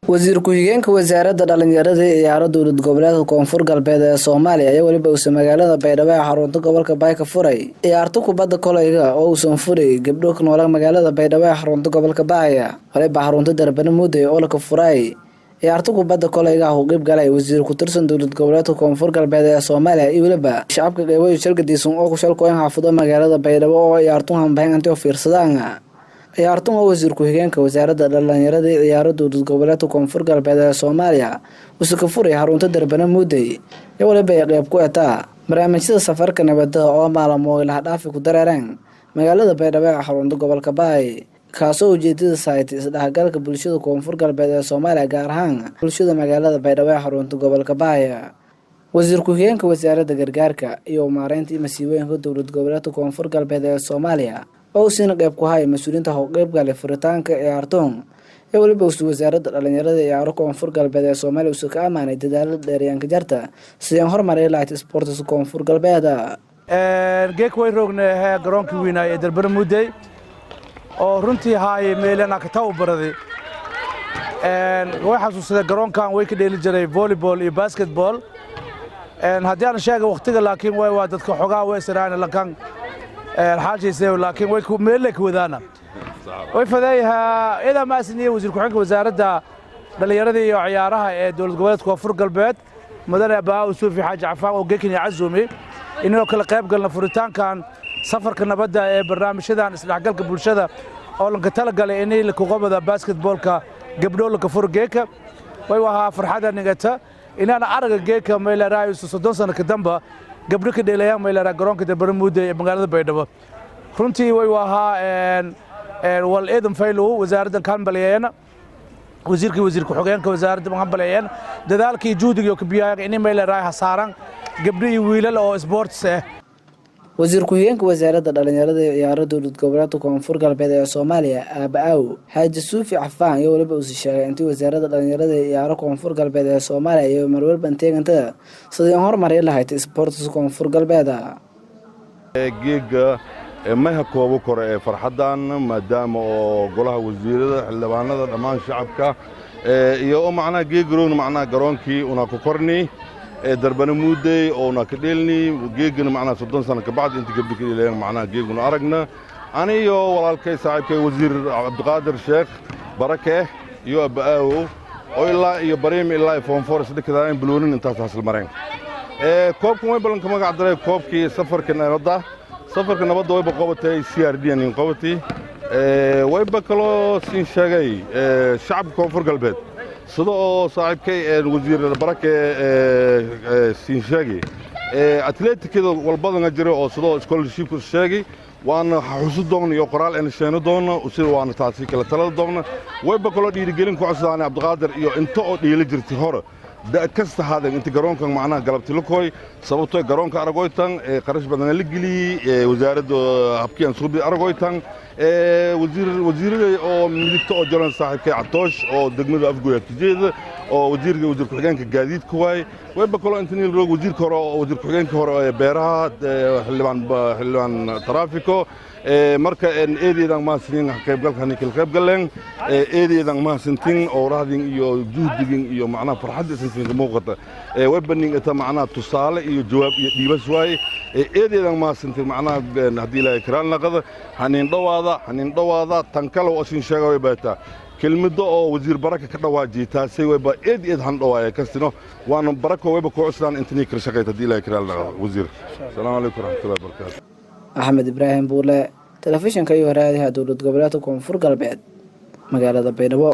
Wasiir Xigeenka Wasaarada Dhalanyarada iyo Ciyaarta dowlad goboleedka Koonfur Galbeed ee Soomaaliya ayaa waliba u magaalada Baydhabo ee xarunta gobolka Baydhabo furay ciyaarta kubada Koleyga oo uu Ufurey gabdho ku nool magaalada Baydhabo ee xarunta gobolka Baaya waliba xarunta darbana muddo oo la ka furay ciyaarta kubada Koleyga oo qayb galay wasiir ku tirsan dowlad goboleedka Koonfur Galbeed ee Soomaaliya iyo waliba shacabka qeybay shirkadiisan oo ku shalkooyn xaafado magaalada Baydhabo oo ciyaartu hanbaan inta fiirsadaan ciyaartu waa wasiir Xigeenka Wasaarada Dhalanyarada iyo Ciyaarta dowlad goboleedka Koonfur Galbeed ee Soomaaliya uu ka furay xarunta darbana muddo ee waliba qayb ku ah barnaamijyada safarka nabadda oo maalmo la dhaafi ku dareereen magaalada Baydhabo ee xarunta gobolka Baay kaasoo ujeedada sayt isdhexgalka bulshada Koonfur Galbeed ee Soomaaliya gaar ahaan bulshada magaalada Baydhabo ee xarunta gobolka Baay wasiir Xigeenka Wasaaradda Gargaarka iyo Maareynta Masiibooyinka dowlad goboleedka Koonfur Galbeed ee Soomaaliya oo sina qayb ku hay mas'uuliyiinta qayb galay furitaanka ciyaartoon ee waliba Wasaaradda Dhalanyarada iyo Ciyaarta Koonfur Galbeed ee Soomaaliya uu ka amaanay dadaalada dheeryaanka jarta si aan horumariyo lahayd sports Koonfur Galbeed geek way roognaa garoonka weynaa ee darbana muddo oo runtii haay meelana ka taw baraday way xasuusada garoonkan way ka dheeli jiray volleyball iyo basketball haddii aan sheegay waqtiga laakiin waa dadka xogaa way siraan lakan حاجة لكن ويكو ملك وذانا ويفذيها إذا ما سنيه وزير كحنك وزارة دhalanyarada iyo ciyaaraha dowlad goboleedka Koonfur Galbeed madana baa uu soo fi xaaj cafaan oo geekin cazumi inuu kala qayb galna furitaankan safarka nabadda ee barnaamijyadan isdhexgalka bulshada oo lanka tala galay in la kubada basketballka gabdho la ka furgeeka way waxa farxada nigata inaan araga geeka meel raayo 30 sano ka damba gabdho ka dheelayaan meel garoonka darbana muddo ee magaalada Baydhabo runtii way waha wal eedan faylo wasaaradda Kambaliyana wasiir Xigeenka wasaaradda Kambaliyana dadaalkii juhdiga ka biyay in meel raay hasaaran gabdho iyo wiilal oo sports wasiir Xigeenka Wasaaradda Dhalanyarada iyo Ciyaarta dowlad goboleedka Koonfur Galbeed ee Soomaaliya Abaaw Xaaji Suufi Cafaan iyo waliba uu sheegay intii Wasaaradda Dhalanyarada iyo Ciyaarta Koonfur Galbeed ee Soomaaliya iyo marwal banteeganta sidii horumariyo lahayd sports Koonfur Galbeed geega ma ha koobo kor ee farxadan maadaama oo golaha wasiirada xildhibaanada dhammaan shacabka iyo macna geegroon macna garoonkii una ku korni darbana mudday oo na ka dheelni geegna macna 30 sano ka bacd inta gabdho kale macna geeguna aragna aniyo walaalkay saaxiibkay wasiir Cabdiqaadir Sheekh Barake iyo Abaaw oo ilaa iyo Bareem ilaa Foom Forest dadka buloonin intaas hasal mareen koobkan way balan ka magac daray koobkii safarka nabadda way baqobatay CRD in qowti way bakalo siin sheegay shacabka Koonfur Galbeed sidoo saaxiibkay wasiir Barake siin sheegay atleetikada walbadana jiro oo sidoo scholarship ku sheegay waan xusu doon iyo qoraal in sheeno doon sidoo waan taasi kala talada doon way bakalo dhiirigelin ku cusbaan Cabdiqaadir iyo inta oo dhiili jirtay hore da kasta hada inta garoonka macnaha galabti la kooy sababtoo garoonka aragoytan qarash badan la gili wasaaradda habkeen suubi aragoytan wasiirada oo midibta oo jalan saaxiibkay Catoosh oo degmada afgooya tijeeda oo wasiir Xigeenka gaadiidka way bakalo intii roog wasiirka hore oo wasiir Xigeenka hore beeraha xildhibaan taraafiko marka eedeedan ma siin qaybgalkan qayb galeen eedeedan ma sintin oo raadin iyo juhdigin iyo macna farxad isin muuqata way baningata macna tusaale iyo jawaab iyo dhiibas way eedeedan ma sintin macna hadii la ikraan naqada hanin dhawaada tan kale oo sin sheegay baata kelmado oo wasiir Baraka ka dhawaajiyay taasay way ba eed han dhawaaya kastino waan Baraka way ba ku cuslaan intii ka shaqeeyay hadii la ikraan naqada wasiir assalamu alaykum warahmatullahi wabarakatuh AHMED Ibrahim BULLE telefishinka iyo raadiyaha dowlad goboleedka Koonfur Galbeed magaalada Baydhabo